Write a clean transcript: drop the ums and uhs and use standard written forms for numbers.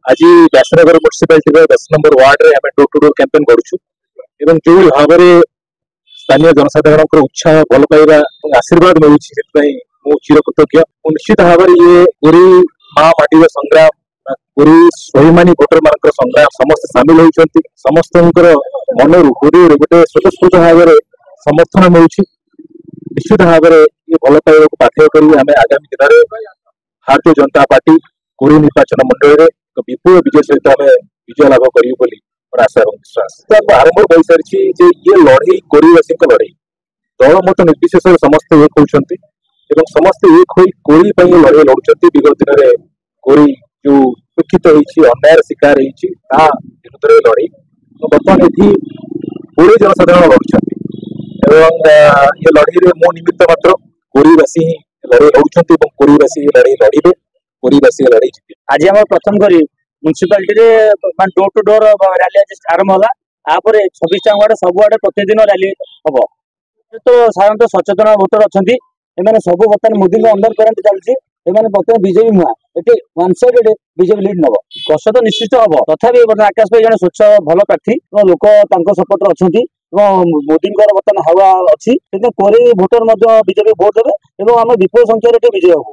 आज Vyasnagar municipality 10 number ward रे door to door campaign करूछु एवं जो भाव में स्थानीय जनसाधारण उत्साह भल पाइबा आशीर्वाद मिलूँ मु चिरकृतज्ञ। निश्चित भाव में ये गोरी माँ माटी संग्राम गोरी स्वाभिमानी भोटर मान संग्राम समस्त सामिल होती समस्त मनर गोरी गोटे स्वतस्फूर्त भाव में समर्थन मिलूँ। निश्चित भाव में ये भल पाइबा पाथेय कर आगामी दिन में भारतीय जनता पार्टी गोरी निर्वाचन मंडल में विपुल विजय सहित आम विजय लाभ करूँ मोर आशा और विश्वास। आरंभ हो सारी ये लड़ई गोरीवासी लड़ई दल मत निर्विशेष समस्त एक होती समस्त एक हो गोरी लड़ई लड़ुंट। विगत दिन में गोरी जो उपेक्षित अन्याय शिकार विरुद्ध लड़ई बर्तमान ये गोरी जनसाधारण लड़ुंट ये लड़ई मो निमित्त मात्र गोरीवासी ही लड़ई लड़ुंट गोरीवासी लड़ई लड़े गोरीवासी लड़ई जीते। आज आम प्रथम करी municipality door to door rally आज आरंभ होला। आपर 26 वार्ड सब आड़े प्रतिदिन रैली हम तो साधारण सचेतन भोटर अच्छा सब बर्तमान मोदी अंडर करंट चलती बर्तमान बीजेपी नुआ ये वन साइड बीजेपी लीड नब कष तो निश्चित हम तथापि आकाश भाई जन स्वच्छ भल प्रार्थी लोक सपोर्ट अच्छा मोदी बर्तमान हवा अच्छी कोरी भोटर बीजेपी भोट देवे आम विपुल संख्यार विजय हूँ।